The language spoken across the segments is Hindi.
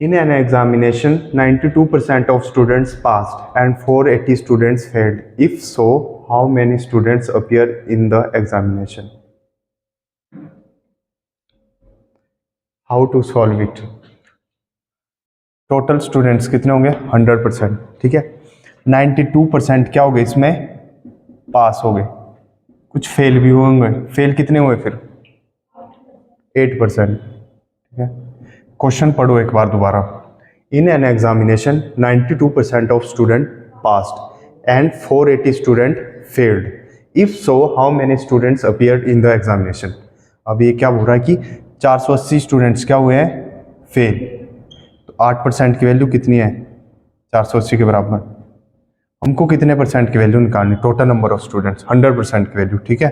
In an examination, 92% of students passed and 480 students failed. If so, how many students appear in the examination? How to solve it? Total students कितने होंगे? 100%. ठीक है, 92% क्या हो गए इसमें? पास हो गए. कुछ फेल भी होंगे. फेल कितने हुए फिर? 8%. ठीक है, क्वेश्चन पढ़ो एक बार दोबारा. In an examination, 92% of students passed and 480 students failed. If so, how many students appeared in the examination? अब ये क्या बोल रहा है कि 480 स्टूडेंट्स क्या हुए हैं? फेल. तो 8% की वैल्यू कितनी है? 480 के बराबर. हमको कितने परसेंट की वैल्यू निकालनी? टोटल नंबर ऑफ स्टूडेंट्स 100% की वैल्यू. ठीक है,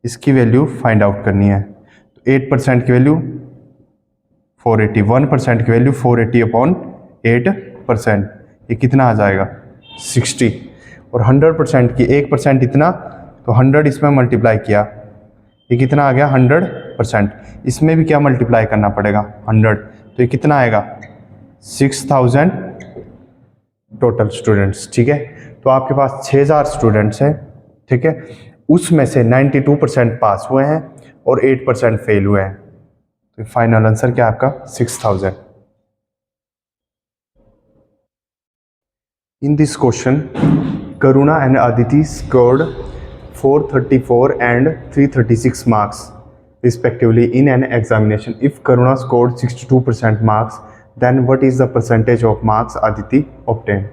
इसकी वैल्यू फाइंड आउट करनी है. तो 8% की वैल्यू 480, 1% की वैल्यू 480 अपॉन 8%, ये कितना आ जाएगा? 60. और 100% की 1% इतना, तो 100 इसमें मल्टीप्लाई किया, ये कितना आ गया? 100%. इसमें भी क्या मल्टीप्लाई करना पड़ेगा? 100. तो ये कितना आएगा? 6000 टोटल स्टूडेंट्स. ठीक है, तो आपके पास 6000 स्टूडेंट्स हैं. ठीक है, उसमें से 92% पास हुए हैं और 8% फेल हुए हैं. तो फाइनल आंसर क्या है आपका? 6000. In this question, Karuna and Aditi scored 434 and 336 marks respectively in an examination. If Karuna scored 62% marks, then what is the percentage of marks Aditi obtained?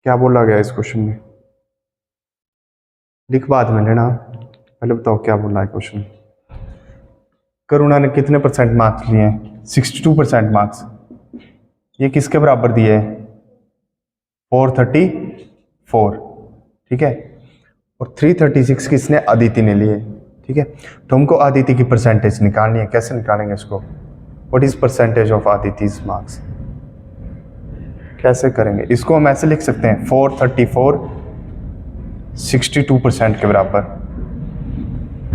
क्या बोला गया इस क्वेश्चन में? लिख बाद में लेना, पहले बताओ क्या बोला है क्वेश्चन. करुणा ने कितने परसेंट मार्क्स लिए हैं? 62% मार्क्स. ये किसके बराबर दिए हैं? 434. ठीक है, और 336 किसने? अदिति ने लिए. ठीक है, तो हमको अदिति की परसेंटेज निकालनी है. कैसे निकालेंगे इसको? What is percentage of Aditi's marks? कैसे करेंगे इसको? हम ऐसे लिख सकते हैं 434 62% के बराबर.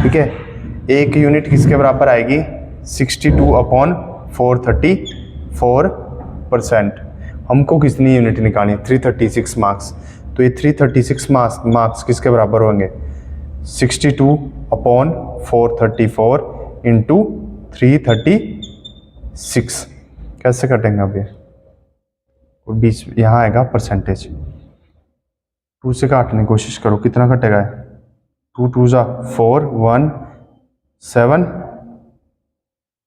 ठीक है, एक यूनिट किसके बराबर आएगी? 62 अपॉन 434%. हमको कितनी यूनिट निकालनी है? 336 मार्क्स. तो ये 336 मार्क्स किसके बराबर होंगे? 62 अपॉन 434 इंटू 336. कैसे कटेंगे अब ये? बीच यहाँ आएगा परसेंटेज. 2 से काटने की कोशिश करो, कितना कटेगा? 2 2 जा 4, 1 7,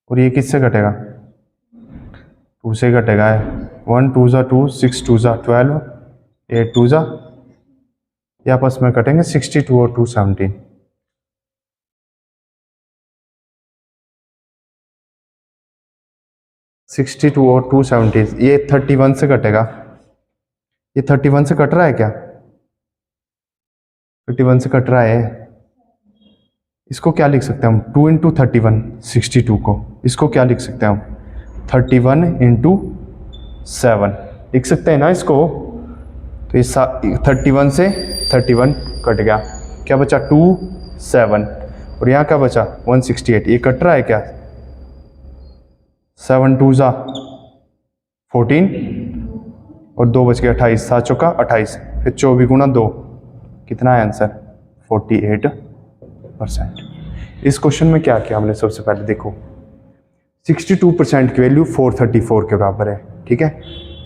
और ये किससे कटेगा? 2 से कटेगा. 1 2 जा 2, 6 2 जा 12, 8 2 जा, ये आपस में कटेंगे. 62 और 2 17. और 2 17, ये 31 से कटेगा. ये 31 से कट रहा है क्या? 31 से कट रहा है. इसको क्या लिख सकते हैं हम? 2 इंटू 31, 62 को. इसको क्या लिख सकते हैं हम? 31 इंटू 7 लिख सकते हैं ना इसको. तो ये 31 से 31 कट गया. क्या बचा? 2 7, और यहाँ क्या बचा? 168. ये कट रहा है क्या? 7 2 जा 14, और 2 बच गया 28. 7 चौका 28, फिर 24 गुना 2, कितना है आंसर? 48%. इस क्वेश्चन में क्या किया हमने? सबसे पहले देखो, 62% की वैल्यू 434 के बराबर है. ठीक है,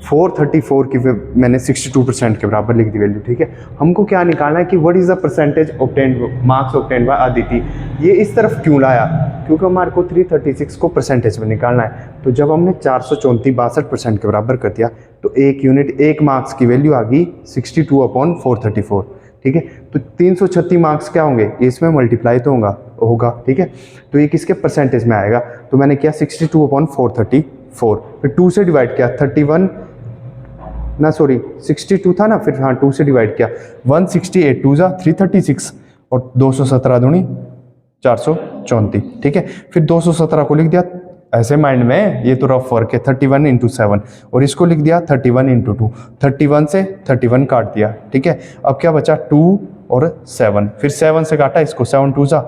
434 की मैंने 62% के बराबर लिख दी वैल्यू. ठीक है, हमको क्या निकालना है कि what is the percentage obtained marks obtained by Aditi. ये इस तरफ क्यों लाया? क्योंकि हमारे को 336 को परसेंटेज में निकालना है. तो जब हमने 434 62% के बराबर कर दिया, तो एक यूनिट 1 मार्क्स की वैल्यू आ गई 62 अपॉन 434. ठीक है, तो 336 मार्क्स क्या होंगे? ये इसमें मल्टीप्लाई तो होगा. ठीक है, तो ये किसके परसेंटेज में आएगा? तो मैंने किया 62 अपॉन 434, फिर 2 से डिवाइड किया. 31 ना, सॉरी 62 था ना, फिर हाँ 2 से डिवाइड किया. 168 2 जा 336, और 217 दूनी 434. ठीक है, फिर 217 को लिख दिया ऐसे माइंड में, ये तो रफ वर्क है. 31 इंटू 7, और इसको लिख दिया 31 इंटू 2. 31 से 31 काट दिया. ठीक है, अब क्या बचा? 2 और 7, फिर 7 से काटा इसको. 7 2 जा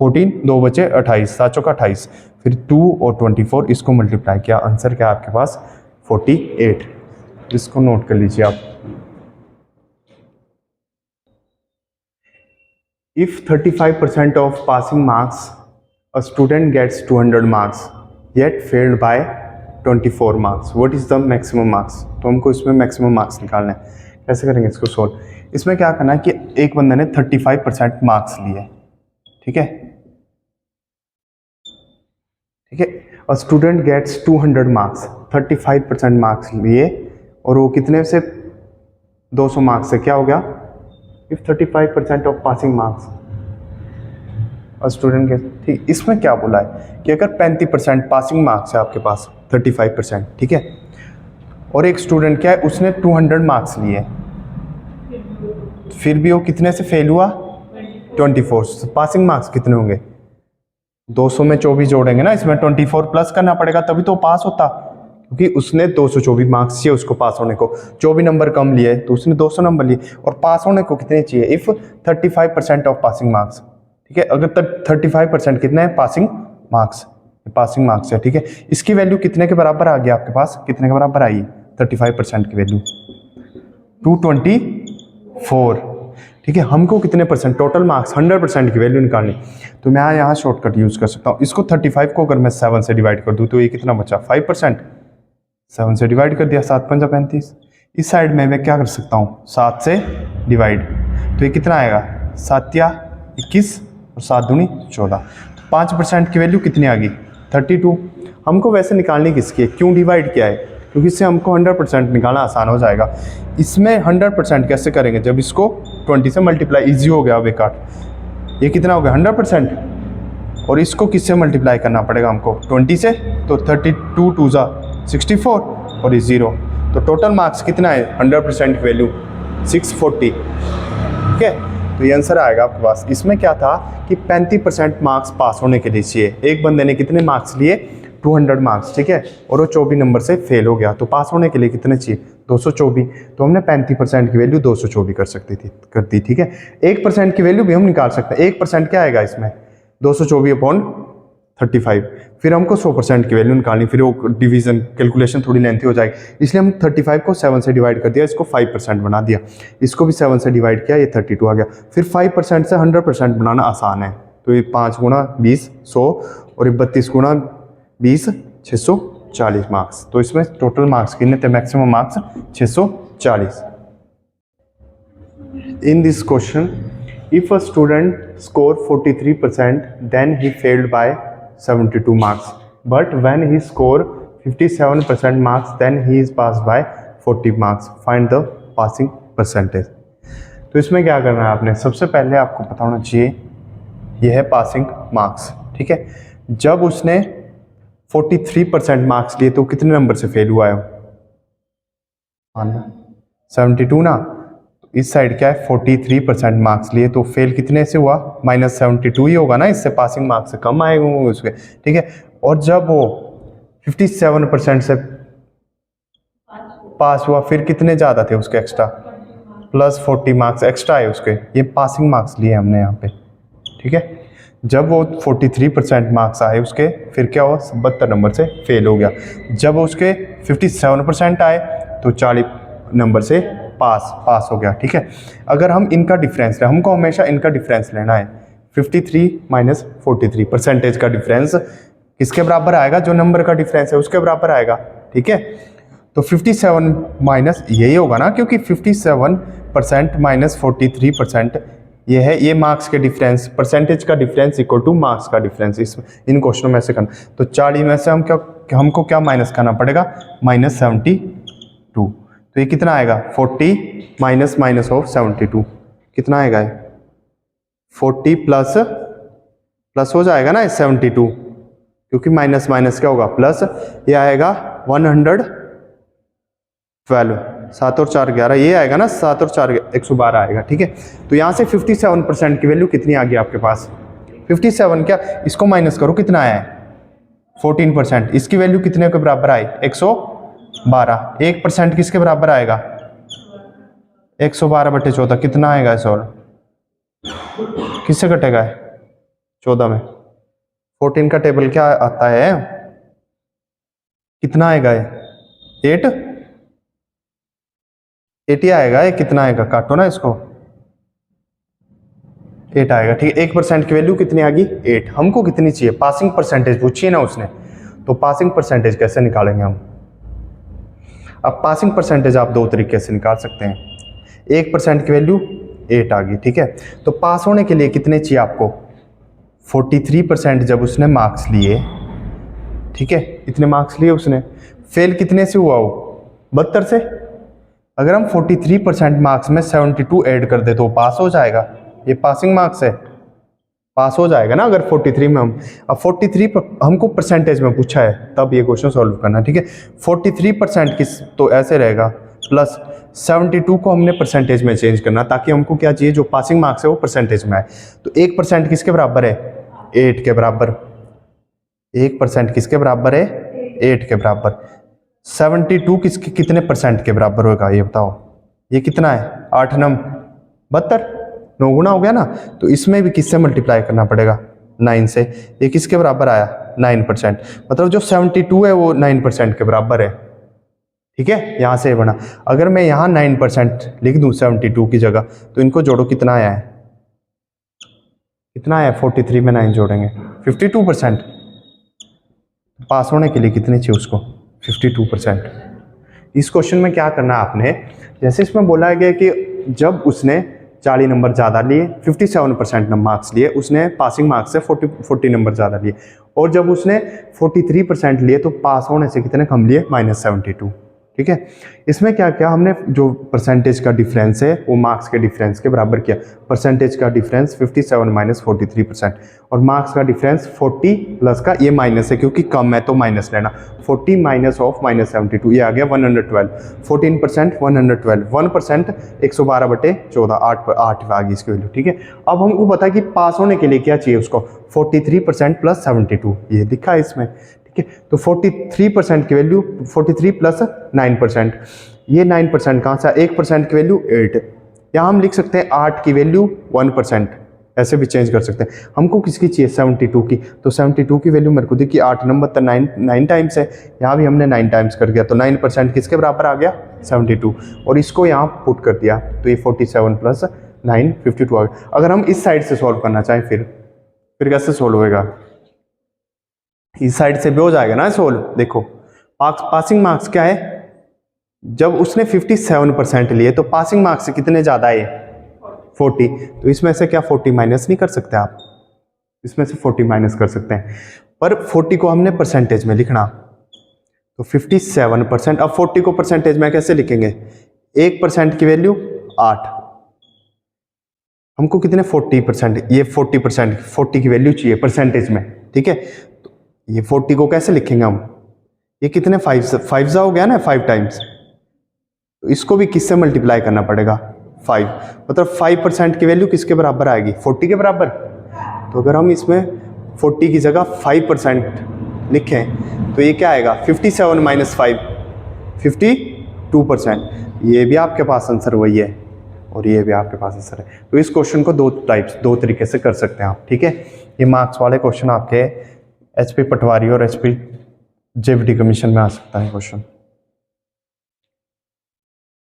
14, 2 बचे 28, 7 चौका 28, फिर 2 और 24 इसको मल्टीप्लाई किया, आंसर क्या है आपके पास 48। इसको नोट कर लीजिए आप। If 35% of passing marks a student gets 200 marks yet failed by 24 marks, what is the maximum marks. तो हमको इसमें मैक्सिमम मार्क्स निकालना है। कैसे करेंगे इसको सोल्व। इसमें क्या करना है कि एक बंदे ने 35% मार्क्स लिए, ठीक है, ठीक है, और स्टूडेंट गेट्स 200 मार्क्स, 35% मार्क्स लिए और वो कितने से 200 मार्क्स से क्या हो गया। इफ 35% ऑफ पासिंग मार्क्स और स्टूडेंट गेट, ठीक, इसमें क्या बोला है कि अगर 35% पासिंग मार्क्स है आपके पास 35%, ठीक है, और एक स्टूडेंट क्या है उसने 200 मार्क्स लिए, फिर भी वो कितने से फेल हुआ 24, पासिंग मार्क्स कितने होंगे 200 में 24 जोड़ेंगे ना, इसमें 24 प्लस करना पड़ेगा तभी तो पास होता, क्योंकि उसने 224 मार्क्स चाहिए उसको पास होने को, 24 नंबर कम लिए तो उसने 200 नंबर लिए, और पास होने को कितने चाहिए इफ 35% ऑफ पासिंग मार्क्स, ठीक है, अगर 35% कितने हैं पासिंग मार्क्स, पासिंग मार्क्स है, ठीक है, इसकी वैल्यू कितने के बराबर आ गया आपके पास, कितने के बराबर आई 35% की वैल्यू 224, ठीक है, हमको कितने परसेंट टोटल मार्क्स 100% की वैल्यू निकालनी, तो मैं यहाँ शॉर्टकट यूज कर सकता हूँ। इसको 35 को अगर मैं 7 से डिवाइड कर दूँ तो ये कितना बचा 5%, 7 से डिवाइड कर दिया, 7 पंजा 35, इस साइड में मैं क्या कर सकता हूँ 7 से डिवाइड, तो ये कितना आएगा 7 या 21 और 7 दूनी 14, तो 5% की वैल्यू कितनी आ गई 32। हमको वैसे निकालनी किसकी है, क्यों डिवाइड किया है, क्योंकि इससे हमको 100% निकालना आसान हो जाएगा। इसमें 100% कैसे करेंगे, जब इसको 20 से मल्टीप्लाई, इजी हो गया अब एक आठ, ये कितना हो गया 100%, और इसको किससे मल्टीप्लाई करना पड़ेगा हमको 20 से, तो 32 2 जा 64 और ये 0, तो टोटल मार्क्स कितना है 100% की वैल्यू 640, ठीक है, तो ये आंसर आएगा आपके पास। इसमें क्या था कि 35% मार्क्स पास होने के लिए चाहिए, एक बंदे ने कितने मार्क्स लिए 200 मार्क्स, ठीक है, और वो 24 नंबर से फेल हो गया, तो पास होने के लिए कितने चाहिए 224, तो हमने 35% की वैल्यू 224 कर दी, ठीक है। 1% की वैल्यू भी हम निकाल सकते हैं, 1% क्या आएगा इसमें 224/35, फिर हमको 100% की वैल्यू निकालनी, फिर वो डिवीजन कैलकुलेशन थोड़ी लेंथी हो जाएगी, इसलिए हम 35 को 7 से डिवाइड कर दिया, इसको 5% बना दिया, इसको भी 7 से डिवाइड किया, ये 32 आ गया, फिर 5% से 100% बनाना आसान है, तो ये 5 गुणा 20 100 और ये 32 गुणा 20 640 मार्क्स, तो इसमें टोटल मार्क्स कितने थे, maximum marks 640। In this question if a student scored 43% then he failed by 72 marks, but when he scored 57% marks then he is passed by 40 marks, find the passing percentage। तो इसमें क्या करना है आपने, सबसे पहले आपको पता होना चाहिए यह है पासिंग मार्क्स, ठीक है, जब उसने 43% मार्क्स लिए तो कितने नंबर से फेल हुआ है 72 ना, इस साइड क्या है 43% मार्क्स लिए तो फेल कितने से हुआ -72 ही होगा ना, इससे पासिंग मार्क्स से कम आएगा उसके, ठीक है, और जब वो 57% से पास हुआ फिर कितने ज़्यादा थे उसके एक्स्ट्रा, +40 मार्क्स एक्स्ट्रा है उसके, ये पासिंग मार्क्स लिए हमने यहाँ पे, ठीक है, जब वो 43% मार्क्स आए उसके फिर क्या हुआ 72 नंबर से फेल हो गया, जब उसके 57% आए तो 40 नंबर से पास हो गया, ठीक है। अगर हम इनका डिफरेंस लें, हमको हमेशा इनका डिफरेंस लेना है, 53 माइनस 43 परसेंटेज का डिफरेंस किसके बराबर आएगा, जो नंबर का डिफरेंस है उसके बराबर आएगा, ठीक है, तो 57 माइनस यही होगा ना, क्योंकि 57% माइनस 43% ये है, ये मार्क्स के डिफरेंस, परसेंटेज का डिफरेंस इक्वल टू मार्क्स का डिफरेंस, इस इन क्वेश्चनों में से करना, तो 40 में से हमको क्या माइनस करना पड़ेगा -72, तो ये कितना आएगा 40 माइनस ऑफ 72 कितना आएगा 40 प्लस हो जाएगा ना 72, क्योंकि माइनस क्या होगा प्लस, ये आएगा 112, 7 और 4 11, ये आएगा ना 7 और 4 112 आएगा, ठीक है, तो यहाँ से 57% की वैल्यू कितनी आ गई आपके पास 57, क्या इसको माइनस करो कितना आया है 14%, इसकी वैल्यू कितने के बराबर आई 112, 1% किसके बराबर आएगा 112/14 कितना आएगा, सॉल्व किससे कटेगा 14 में 14 का टेबल क्या आता है, कितना आएगा ये 8 8 ही आएगा, ये कितना आएगा, काटो ना इसको, 8 आएगा। ठीक है, 1% की वैल्यू कितनी आ गई 8। हमको कितनी चाहिए, पासिंग परसेंटेज पूछिए ना उसने, तो पासिंग परसेंटेज कैसे निकालेंगे हम। अब पासिंग परसेंटेज आप दो तरीके से निकाल सकते हैं। 1% की वैल्यू 8 आ गई, ठीक है। तो पास होने के लिए कितने चाहिए आपको, 43% जब उसने मार्क्स लिए, ठीक है, इतने मार्क्स लिए उसने। फेल कितने से हुआ वो, 72 से। अगर हम 43% मार्क्स में 72 ऐड कर दे तो पास हो जाएगा, ये पासिंग मार्क्स है, पास हो जाएगा ना। अगर 43 में हम, अब 43 हमको परसेंटेज में पूछा है तब ये क्वेश्चन सॉल्व करना, ठीक है। 43% किस, तो ऐसे रहेगा, प्लस 72 को हमने परसेंटेज में चेंज करना, ताकि हमको क्या चाहिए, जो पासिंग मार्क्स है वो परसेंटेज में आए। तो 1% किसके बराबर है, 8 के बराबर। 1% किसके बराबर है, 8 के बराबर। 72 किसके, कितने परसेंट के बराबर होगा ये बताओ, ये कितना है, 8 9 72, 9 गुना हो गया ना। तो इसमें भी किससे मल्टीप्लाई करना पड़ेगा, 9 से। ये किसके बराबर आया, 9%। मतलब जो 72 है वो 9% के बराबर है, ठीक है, यहाँ से बना। अगर मैं यहाँ 9% लिख दूँ 72 की जगह, तो इनको जोड़ो, कितना आया है, कितना आया, 43 में 9 जोड़ेंगे 52%। पास होने के लिए कितनी चाहिए उसको, 52%। इस क्वेश्चन में क्या करना है आपने, जैसे इसमें बोला गया कि जब उसने 40 नंबर ज़्यादा लिए, 57% मार्क्स लिए उसने, पासिंग मार्क्स से 40 नंबर ज़्यादा लिए। और जब उसने 43% लिए तो पास होने से कितने कम लिए, -72, ठीक है। इसमें क्या किया हमने, जो परसेंटेज का डिफरेंस है वो मार्क्स के डिफरेंस के बराबर किया। परसेंटेज का डिफरेंस 57 - 43%, और मार्क्स का डिफरेंस 40 प्लस का ये माइनस है क्योंकि कम है तो माइनस लेना, 40 माइनस ऑफ -72, ये आ गया 112। 14% 112, 1% 112/14, 8 आ गई इसकी वैल्यू, ठीक है। अब हमको पता है कि पास होने के लिए क्या चाहिए उसको, 43% प्लस 72, ये दिखा है इसमें, ठीक है। तो 43% की वैल्यू 43 प्लस 9%, ये 9% कहाँ से, 1% की वैल्यू 8। यहाँ हम लिख सकते हैं 8 की वैल्यू 1%, ऐसे भी चेंज कर सकते हैं। हमको किसकी चाहिए, 72 की, तो 72 की वैल्यू मेरे को देखी 8 नंबर तो 9 टाइम्स है, यहाँ भी हमने 9 टाइम्स कर दिया, तो 9% किसके बराबर आ गया, 72। और इसको यहाँ पुट कर दिया तो ये 47 प्लस 9 52 आ गया। अगर हम इस साइड से सॉल्व करना चाहें फिर कैसे सॉल्व होएगा, इस साइड से भी हो जाएगा ना सोल्व। देखो पासिंग मार्क्स क्या है, जब उसने 57% लिए तो पासिंग मार्क्स से कितने ज्यादा है, 40। तो इसमें से क्या 40 माइनस नहीं कर सकते आप, इसमें से 40 माइनस कर सकते हैं, पर 40 को हमने परसेंटेज में लिखना, तो 57%। अब 40 को परसेंटेज में कैसे लिखेंगे, 1% की वैल्यू 8, हमको कितने 40%, ये 40%, 40 की वैल्यू चाहिए परसेंटेज में, ठीक है। ये 40 को कैसे लिखेंगे हम, ये कितने 5 हो गया ना, 5 टाइम्स, तो इसको भी किससे मल्टीप्लाई करना पड़ेगा, 5। मतलब 5% की वैल्यू किसके बराबर आएगी, 40 के बराबर। तो अगर हम इसमें 40 की जगह 5% लिखें तो ये क्या आएगा, 57 - 5 52%। ये भी आपके पास आंसर वही है और ये भी आपके पास आंसर है। तो इस क्वेश्चन को दो तरीके से कर सकते हैं आप, ठीक है। ये मार्क्स वाले क्वेश्चन आपके HP पटवारी और HP JVT कमीशन में आ सकता है क्वेश्चन।